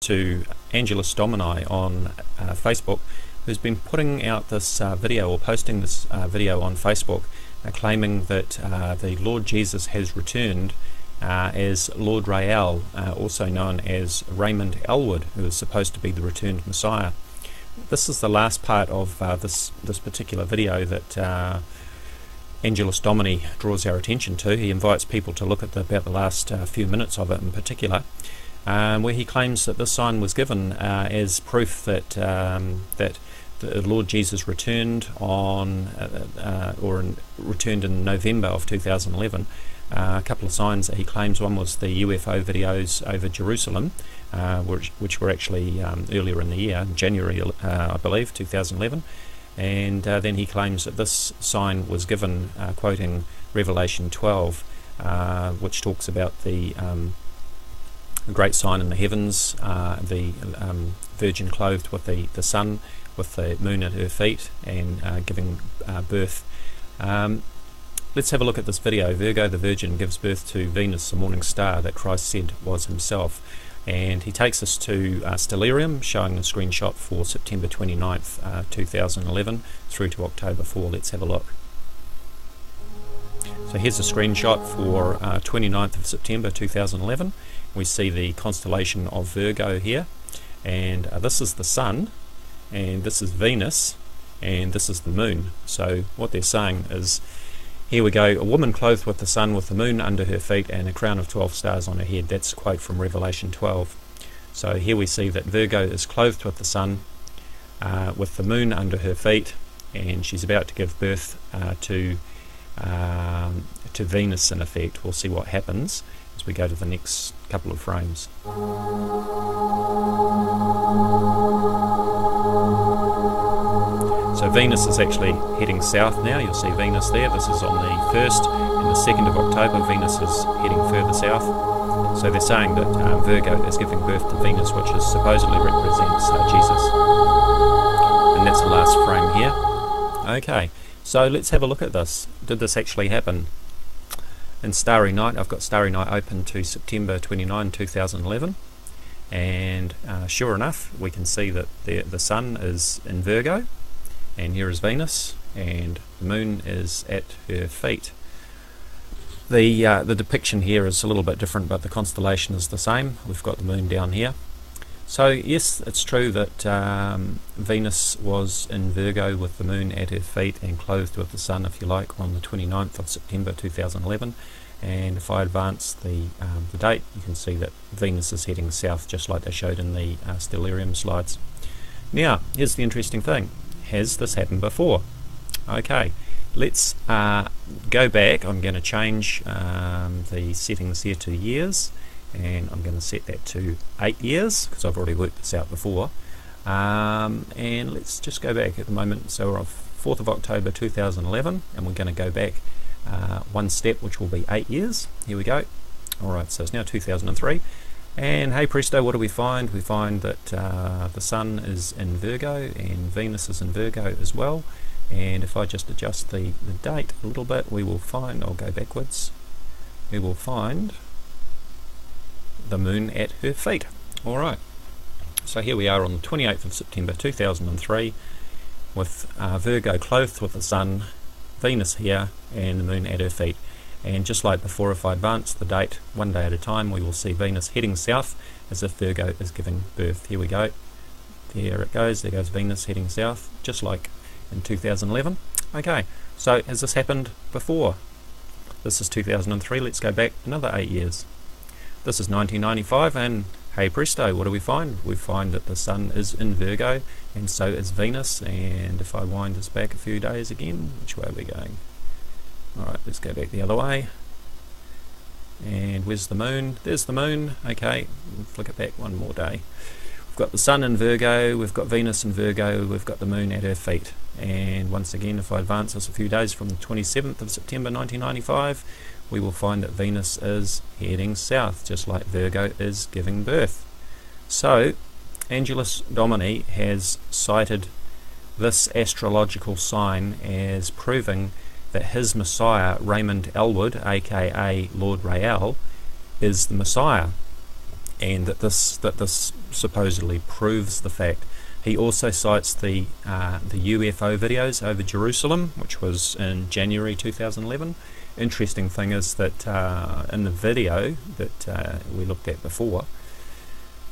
to Angelus Domini on Facebook, who's been putting out this video, or posting this video on Facebook, claiming that the Lord Jesus has returned as Lord Rayel, also known as Raymond Elwood, who is supposed to be the returned Messiah. This is the last part of this particular video that Angelus Domini draws our attention to. He invites people to look at about the last few minutes of it in particular, where he claims that this sign was given as proof that that the Lord Jesus returned on returned in November of 2011. A couple of signs that he claims. One was the UFO videos over Jerusalem, which were actually earlier in the year, in January, I believe, 2011. And then he claims that this sign was given, quoting Revelation 12, which talks about the great sign in the heavens, the Virgin clothed with the sun, with the moon at her feet, and giving birth. Let's have a look at this video. Virgo the Virgin gives birth to Venus, the morning star that Christ said was himself. And he takes us to Stellarium, showing a screenshot for September 29th, 2011 through to October 4. Let's have a look. So here's a screenshot for 29th of September 2011. We see the constellation of Virgo here, and this is the Sun, and this is Venus, and this is the Moon. So what they're saying is, here we go, a woman clothed with the sun, with the moon under her feet, and a crown of 12 stars on her head. That's a quote from Revelation 12. So here we see that Virgo is clothed with the sun, with the moon under her feet, and she's about to give birth to Venus, in effect. We'll see what happens as we go to the next couple of frames. So Venus is actually heading south now. You'll see Venus there. This is on the 1st and the 2nd of October. Venus is heading further south. So they're saying that Virgo is giving birth to Venus, which is supposedly represents Jesus. And that's the last frame here. Okay, so let's have a look at this. Did this actually happen? In Starry Night, I've got Starry Night open to September 29, 2011. And sure enough, we can see that the sun is in Virgo. And here is Venus, and the moon is at her feet. The depiction here is a little bit different, but the constellation is the same. We've got the moon down here. So yes, it's true that Venus was in Virgo with the moon at her feet and clothed with the sun, if you like, on the 29th of September 2011. And if I advance the date, you can see that Venus is heading south, just like they showed in the Stellarium slides. Now, here's the interesting thing. Has this happened before? Okay, let's go back. I'm going to change the settings here to years, and I'm going to set that to 8 years because I've already worked this out before. And let's just go back at the moment. So we're on 4th of October 2011, and we're going to go back one step, which will be 8 years. Here we go. Alright, so it's now 2003. And hey presto, what do we find? We find that the sun is in Virgo and Venus is in Virgo as well. And if I just adjust the date a little bit, we will find, I'll go backwards, we will find the moon at her feet. Alright, so here we are on the 28th of September 2003 with Virgo clothed with the sun, Venus here, and the moon at her feet. And just like before, if I advance the date one day at a time, we will see Venus heading south as if Virgo is giving birth. Here we go. There it goes. There goes Venus heading south, just like in 2011. Okay, so has this happened before? This is 2003. Let's go back another 8 years. This is 1995, and hey presto, what do we find? We find that the sun is in Virgo, and so is Venus. And if I wind this back a few days again, which way are we going? Alright, let's go back the other way. And where's the moon? There's the moon. Okay, we'll flick it back one more day. We've got the sun in Virgo, we've got Venus in Virgo, we've got the moon at her feet. And once again, if I advance this a few days from the 27th of September 1995, we will find that Venus is heading south, just like Virgo is giving birth. So, Angelus Domini has cited this astrological sign as proving that his Messiah, Raymond Elwood, aka Lord Rayel, is the Messiah. and that this supposedly proves the fact. He also cites the UFO videos over Jerusalem, which was in January 2011. Interesting thing is that in the video that we looked at before,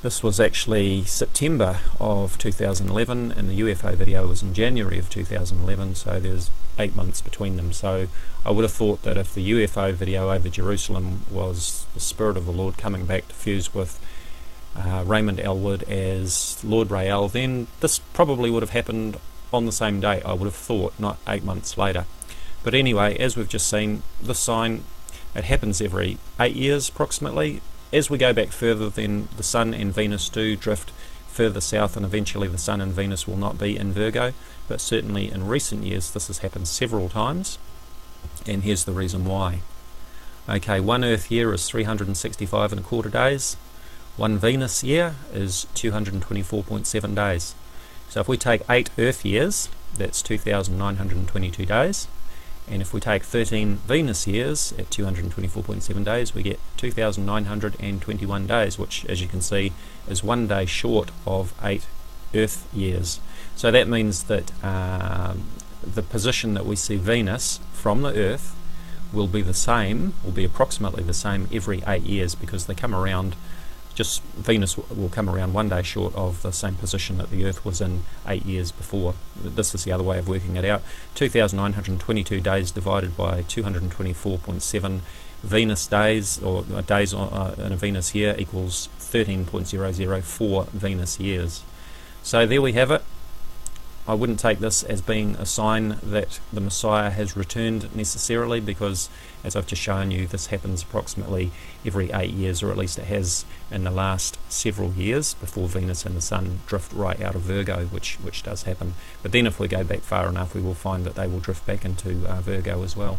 this was actually September of 2011, and the UFO video was in January of 2011, so there's 8 months between them. So I would have thought that if the UFO video over Jerusalem was the Spirit of the Lord coming back to fuse with Raymond Elwood as Lord Rayel, then this probably would have happened on the same day, I would have thought, not 8 months later. But anyway, as we've just seen, this sign, it happens every 8 years approximately. As we go back further, then the Sun and Venus do drift further south, and eventually the Sun and Venus will not be in Virgo, but certainly in recent years this has happened several times, and here's the reason why. Okay, 1 Earth year is 365 and a quarter days. 1 Venus year is 224.7 days. So if we take 8 Earth years, that's 2,922 days. And if we take 13 Venus years at 224.7 days, we get 2,921 days, which, as you can see, is 1 day short of 8 Earth years. So that means that the position that we see Venus from the Earth will be the same, will be approximately the same every 8 years, because they come around, just Venus will come around 1 day short of the same position that the Earth was in 8 years before. This is the other way of working it out. 2,922 days divided by 224.7 Venus days, or days in a Venus year, equals 13.004 Venus years. So there we have it. I wouldn't take this as being a sign that the Messiah has returned necessarily, because as I've just shown you, this happens approximately every 8 years, or at least it has in the last several years before Venus and the Sun drift right out of Virgo, which does happen. But then if we go back far enough, we will find that they will drift back into Virgo as well.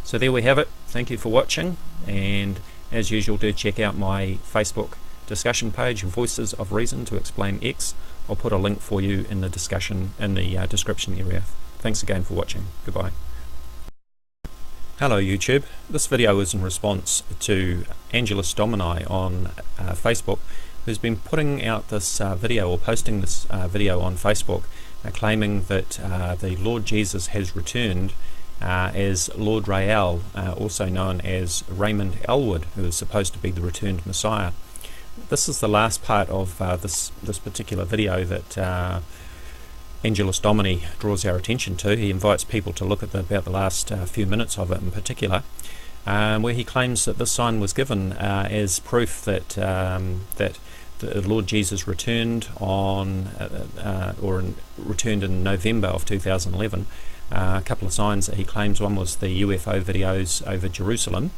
So there we have it. Thank you for watching, and as usual, do check out my Facebook discussion page, Voices of Reason to Explain X. I'll put a link for you in the discussion in the description area. Thanks again for watching. Goodbye. Hello YouTube. This video is in response to Angelus Domini on Facebook, who's been putting out this video, or posting this video on Facebook, claiming that the Lord Jesus has returned as Lord Rayel, also known as Raymond Elwood, who is supposed to be the returned Messiah. This is the last part of this particular video that Angelus Domini draws our attention to. He invites people to look at about the last few minutes of it in particular, where he claims that this sign was given as proof that that the Lord Jesus returned on returned in November of 2011. A couple of signs that he claims. One was the UFO videos over Jerusalem,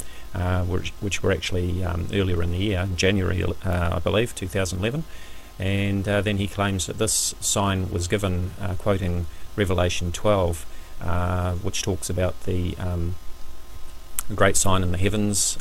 which were actually earlier in the year, January I believe, 2011. And then he claims that this sign was given, quoting Revelation 12, which talks about the great sign in the heavens,